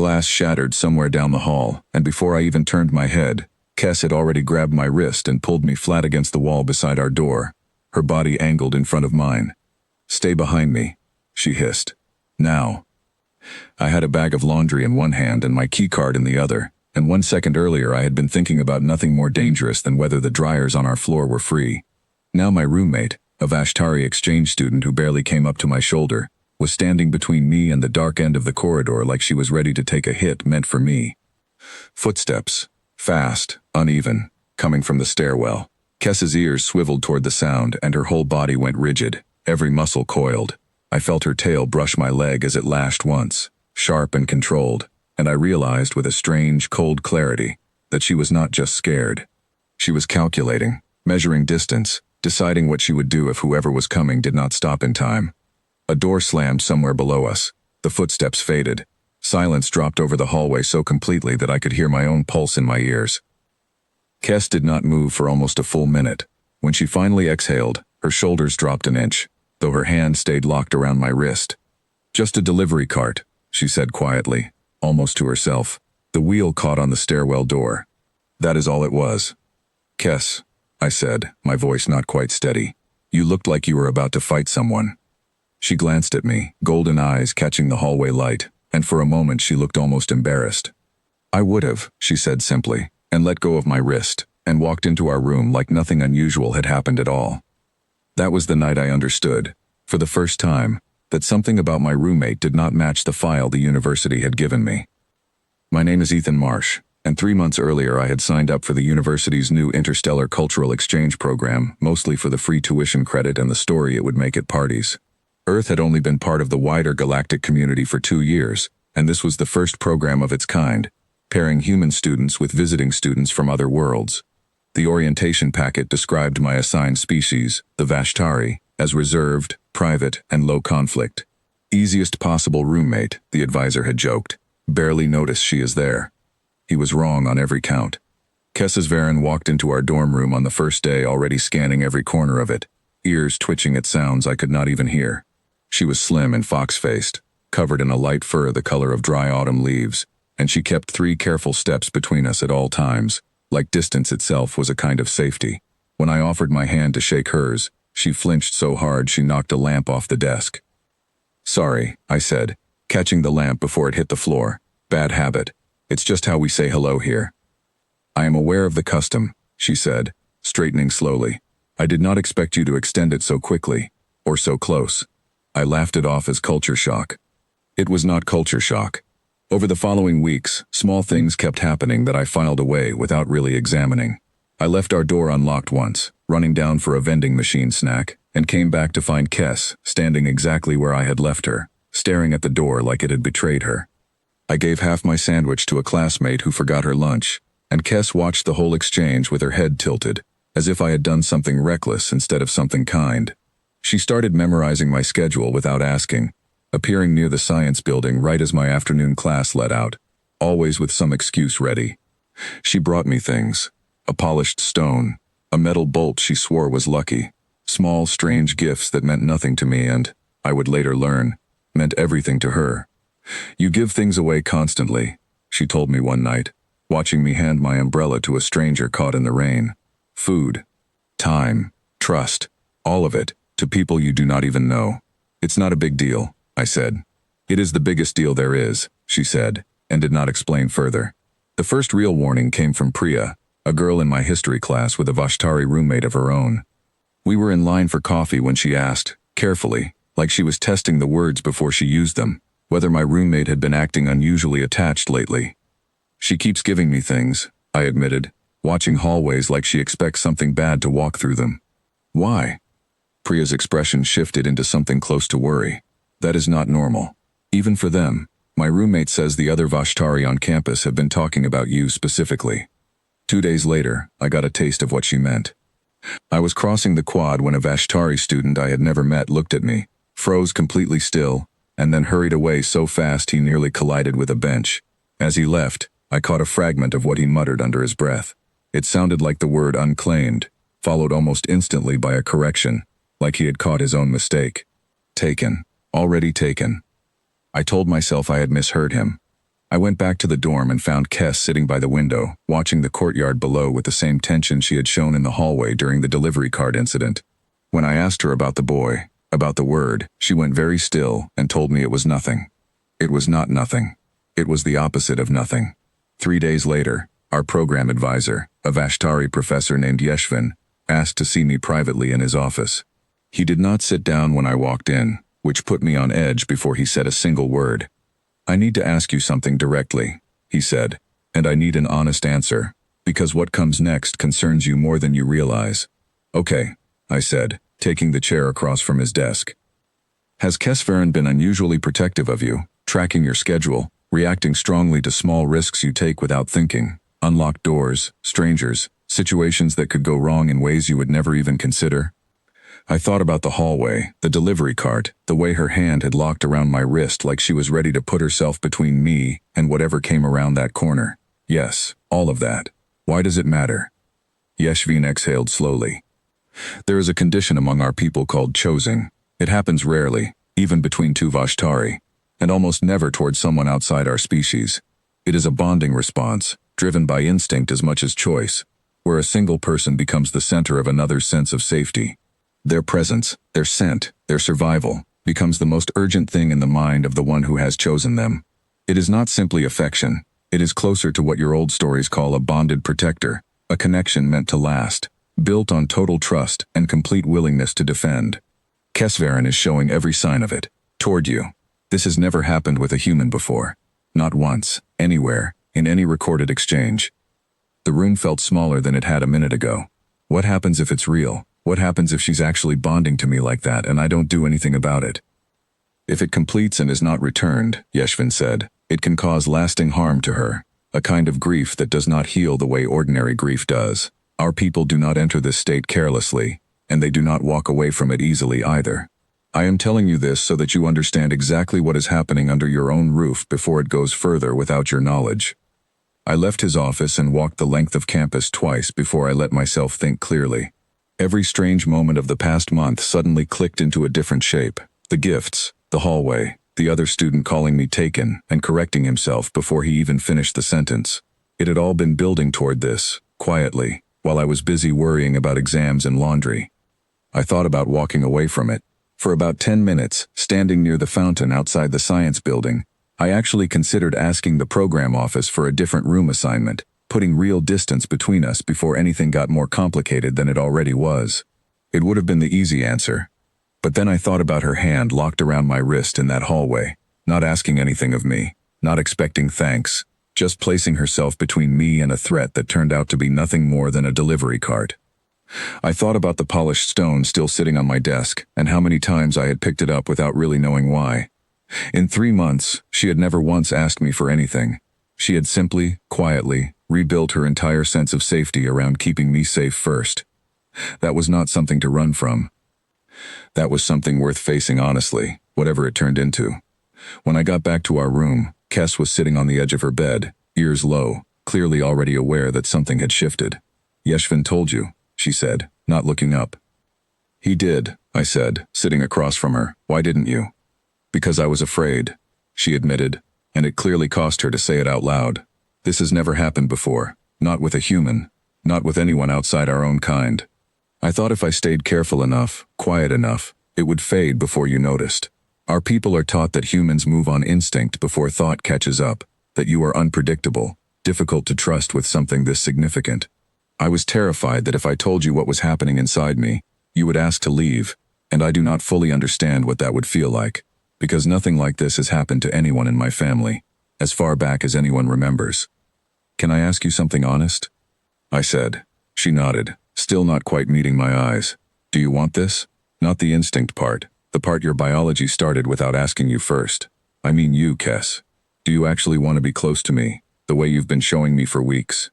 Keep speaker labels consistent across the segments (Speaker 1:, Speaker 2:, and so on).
Speaker 1: Glass shattered somewhere down the hall, and before I even turned my head, Kes had already grabbed my wrist and pulled me flat against the wall beside our door, her body angled in front of mine. "Stay behind me," she hissed. "Now." I had a bag of laundry in one hand and my keycard in the other, and 1 second earlier I had been thinking about nothing more dangerous than whether the dryers on our floor were free. Now my roommate, a Vashtari exchange student who barely came up to my shoulder, was standing between me and the dark end of the corridor like she was ready to take a hit meant for me. Footsteps. Fast, uneven, coming from the stairwell. Kes's ears swiveled toward the sound and her whole body went rigid, every muscle coiled. I felt her tail brush my leg as it lashed once, sharp and controlled, and I realized with a strange, cold clarity that she was not just scared. She was calculating, measuring distance, deciding what she would do if whoever was coming did not stop in time. A door slammed somewhere below us. The footsteps faded. Silence dropped over the hallway so completely that I could hear my own pulse in my ears. Kes did not move for almost a full minute. When she finally exhaled, her shoulders dropped an inch, though her hand stayed locked around my wrist. "Just a delivery cart," she said quietly, almost to herself. The wheel caught on the stairwell door. "That is all it was." "Kes," I said, my voice not quite steady. "You looked like you were about to fight someone." She glanced at me, golden eyes catching the hallway light, and for a moment she looked almost embarrassed. "I would have," she said simply, and let go of my wrist, and walked into our room like nothing unusual had happened at all. That was the night I understood, for the first time, that something about my roommate did not match the file the university had given me. My name is Ethan Marsh, and 3 months earlier I had signed up for the university's new interstellar cultural exchange program, mostly for the free tuition credit and the story it would make at parties. Earth had only been part of the wider galactic community for 2 years, and this was the first program of its kind, pairing human students with visiting students from other worlds. The orientation packet described my assigned species, the Vashtari, as reserved, private, and low conflict. "Easiest possible roommate," the advisor had joked. "Barely notice she is there." He was wrong on every count. Kesses Varen walked into our dorm room on the first day already scanning every corner of it, ears twitching at sounds I could not even hear. She was slim and fox-faced, covered in a light fur the color of dry autumn leaves, and she kept 3 careful steps between us at all times, like distance itself was a kind of safety. When I offered my hand to shake hers, she flinched so hard she knocked a lamp off the desk. "Sorry," I said, catching the lamp before it hit the floor. "Bad habit. It's just how we say hello here." "I am aware of the custom," she said, straightening slowly. "I did not expect you to extend it so quickly, or so close." I laughed it off as culture shock. It was not culture shock. Over the following weeks, small things kept happening that I filed away without really examining. I left our door unlocked once, running down for a vending machine snack, and came back to find Kes standing exactly where I had left her, staring at the door like it had betrayed her. I gave half my sandwich to a classmate who forgot her lunch, and Kes watched the whole exchange with her head tilted, as if I had done something reckless instead of something kind. She started memorizing my schedule without asking, appearing near the science building right as my afternoon class let out, always with some excuse ready. She brought me things: a polished stone, a metal bolt she swore was lucky, small, strange gifts that meant nothing to me and, I would later learn, meant everything to her. "You give things away constantly," she told me one night, watching me hand my umbrella to a stranger caught in the rain. "Food, time, trust, all of it, to people you do not even know. It's not a big deal," I said. "It is the biggest deal there is," she said, and did not explain further. The first real warning came from Priya, a girl in my history class with a Vashtari roommate of her own. We were in line for coffee when she asked, carefully, like she was testing the words before she used them, whether my roommate had been acting unusually attached lately. "She keeps giving me things," I admitted, watching hallways like she expects something bad to walk through them. "Why?" Priya's expression shifted into something close to worry. "That is not normal. Even for them. My roommate says the other Vashtari on campus have been talking about you specifically." 2 days later, I got a taste of what she meant. I was crossing the quad when a Vashtari student I had never met looked at me, froze completely still, and then hurried away so fast he nearly collided with a bench. As he left, I caught a fragment of what he muttered under his breath. It sounded like the word unclaimed, followed almost instantly by a correction, like he had caught his own mistake. "Taken. Already taken." I told myself I had misheard him. I went back to the dorm and found Kes sitting by the window, watching the courtyard below with the same tension she had shown in the hallway during the delivery card incident. When I asked her about the boy, about the word, she went very still and told me it was nothing. It was not nothing. It was the opposite of nothing. 3 days later, our program advisor, a Vashtari professor named Yeshvin, asked to see me privately in his office. He did not sit down when I walked in, which put me on edge before he said a single word. "I need to ask you something directly," he said, "and I need an honest answer, because what comes next concerns you more than you realize." "Okay," I said, taking the chair across from his desk. "Has Kesvaran been unusually protective of you, tracking your schedule, reacting strongly to small risks you take without thinking, unlocked doors, strangers, situations that could go wrong in ways you would never even consider?" I thought about the hallway, the delivery cart, the way her hand had locked around my wrist like she was ready to put herself between me and whatever came around that corner. Yes, all of that. Why does it matter? Yeshvin exhaled slowly. "There is a condition among our people called choosing. It happens rarely, even between two Vashtari, and almost never towards someone outside our species. It is a bonding response, driven by instinct as much as choice, where a single person becomes the center of another's sense of safety. Their presence, their scent, their survival, becomes the most urgent thing in the mind of the one who has chosen them. It is not simply affection. It is closer to what your old stories call a bonded protector, a connection meant to last, built on total trust and complete willingness to defend. Kesvaran is showing every sign of it, toward you. This has never happened with a human before. Not once, anywhere, in any recorded exchange." The room felt smaller than it had a minute ago. What happens if it's real? What happens if she's actually bonding to me like that and I don't do anything about it? "If it completes and is not returned," Yeshvin said, "it can cause lasting harm to her, a kind of grief that does not heal the way ordinary grief does. Our people do not enter this state carelessly, and they do not walk away from it easily either. I am telling you this so that you understand exactly what is happening under your own roof before it goes further without your knowledge." I left his office and walked the length of campus twice before I let myself think clearly. Every strange moment of the past month suddenly clicked into a different shape. The gifts, the hallway, the other student calling me taken and correcting himself before he even finished the sentence. It had all been building toward this, quietly, while I was busy worrying about exams and laundry. I thought about walking away from it. For about 10 minutes, standing near the fountain outside the science building, I actually considered asking the program office for a different room assignment, putting real distance between us before anything got more complicated than it already was. It would have been the easy answer. But then I thought about her hand locked around my wrist in that hallway, not asking anything of me, not expecting thanks, just placing herself between me and a threat that turned out to be nothing more than a delivery cart. I thought about the polished stone still sitting on my desk and how many times I had picked it up without really knowing why. In 3 months, she had never once asked me for anything. She had simply, quietly, rebuilt her entire sense of safety around keeping me safe first. That was not something to run from. That was something worth facing honestly, whatever it turned into. When I got back to our room, Kes was sitting on the edge of her bed, ears low, clearly already aware that something had shifted. "Yeshvin told you," she said, not looking up. "He did," I said, sitting across from her. "Why didn't you?" "Because I was afraid," she admitted, and it clearly cost her to say it out loud. "This has never happened before, not with a human, not with anyone outside our own kind. I thought if I stayed careful enough, quiet enough, it would fade before you noticed. Our people are taught that humans move on instinct before thought catches up, that you are unpredictable, difficult to trust with something this significant. I was terrified that if I told you what was happening inside me, you would ask to leave, and I do not fully understand what that would feel like, because nothing like this has happened to anyone in my family, as far back as anyone remembers. Can I ask you something honest?" I said. She nodded, still not quite meeting my eyes. "Do you want this? Not the instinct part, the part your biology started without asking you first. I mean you, Kes. Do you actually want to be close to me, the way you've been showing me for weeks?"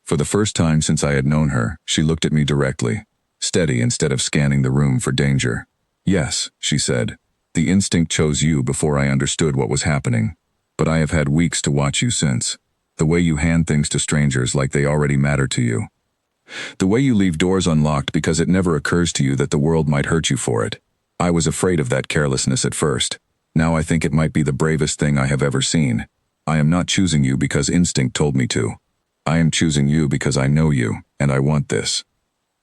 Speaker 1: For the first time since I had known her, she looked at me directly, steady instead of scanning the room for danger. "Yes," she said. "The instinct chose you before I understood what was happening. But I have had weeks to watch you since. The way you hand things to strangers like they already matter to you. The way you leave doors unlocked because it never occurs to you that the world might hurt you for it. I was afraid of that carelessness at first. Now I think it might be the bravest thing I have ever seen. I am not choosing you because instinct told me to. I am choosing you because I know you, and I want this.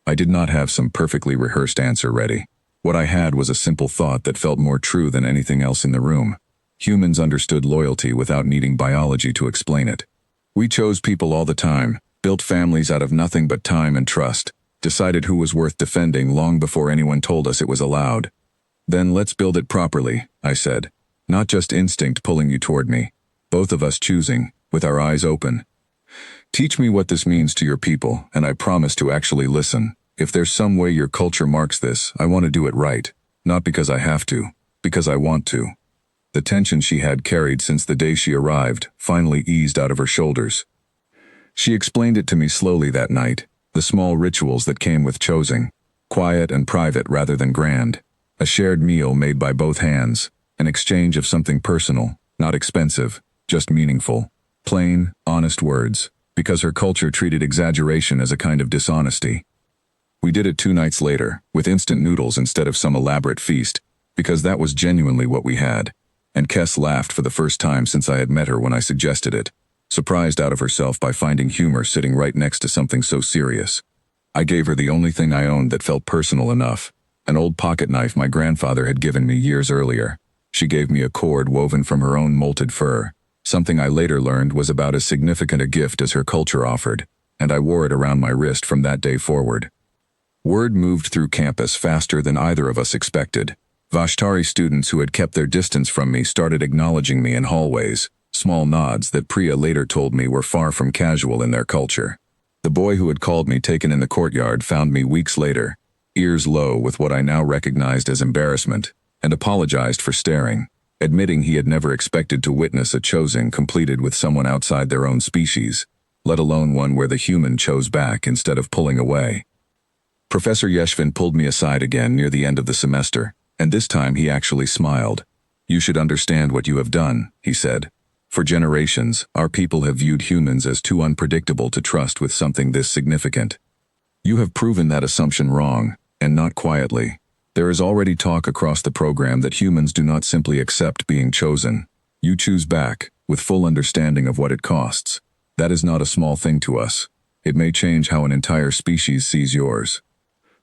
Speaker 1: I did not have some perfectly rehearsed answer ready. What I had was a simple thought that felt more true than anything else in the room. Humans understood loyalty without needing biology to explain it. We chose people all the time, built families out of nothing but time and trust, decided who was worth defending long before anyone told us it was allowed. Then let's build it properly, I said. Not just instinct pulling you toward me. Both of us choosing, with our eyes open. Teach me what this means to your people, and I promise to actually listen. If there's some way your culture marks this, I want to do it right. Not because I have to, because I want to. The tension she had carried since the day she arrived finally eased out of her shoulders. She explained it to me slowly that night, the small rituals that came with choosing, quiet and private rather than grand, a shared meal made by both hands, an exchange of something personal, not expensive, just meaningful, plain, honest words, because her culture treated exaggeration as a kind of dishonesty. We did it 2 nights later, with instant noodles instead of some elaborate feast, because that was genuinely what we had. And Kess laughed for the first time since I had met her when I suggested it, surprised out of herself by finding humor sitting right next to something so serious. I gave her the only thing I owned that felt personal enough, an old pocket knife my grandfather had given me years earlier. She gave me a cord woven from her own molted fur, something I later learned was about as significant a gift as her culture offered, and I wore it around my wrist from that day forward. Word moved through campus faster than either of us expected. Vashtari students who had kept their distance from me started acknowledging me in hallways, small nods that Priya later told me were far from casual in their culture. The boy who had called me taken in the courtyard found me weeks later, ears low with what I now recognized as embarrassment, and apologized for staring, admitting he had never expected to witness a choosing completed with someone outside their own species, let alone one where the human chose back instead of pulling away. Professor Yeshvin pulled me aside again near the end of the semester, and this time he actually smiled. You should understand what you have done, he said. For generations, our people have viewed humans as too unpredictable to trust with something this significant. You have proven that assumption wrong, and not quietly. There is already talk across the program that humans do not simply accept being chosen. You choose back, with full understanding of what it costs. That is not a small thing to us. It may change how an entire species sees yours.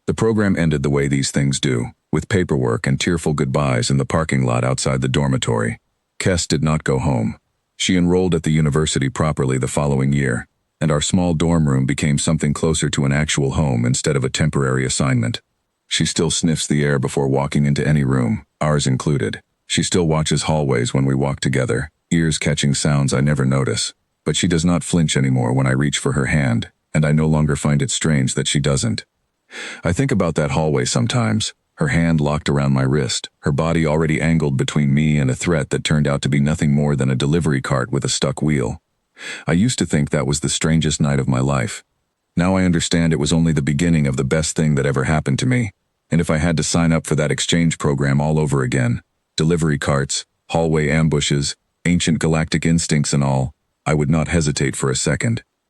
Speaker 1: The program ended the way these things do, with paperwork and tearful goodbyes in the parking lot outside the dormitory. Kess did not go home. She enrolled at the university properly the following year, and our small dorm room became something closer to an actual home instead of a temporary assignment. She still sniffs the air before walking into any room, ours included. She still watches hallways when we walk together, ears catching sounds I never notice. But she does not flinch anymore when I reach for her hand, and I no longer find it strange that she doesn't. I think about that hallway sometimes, her hand locked around my wrist, her body already angled between me and a threat that turned out to be nothing more than a delivery cart with a stuck wheel. I used to think that was the strangest night of my life. Now I understand it was only the beginning of the best thing that ever happened to me, and if I had to sign up for that exchange program all over again, delivery carts, hallway ambushes, ancient galactic instincts and all, I would not hesitate for a second.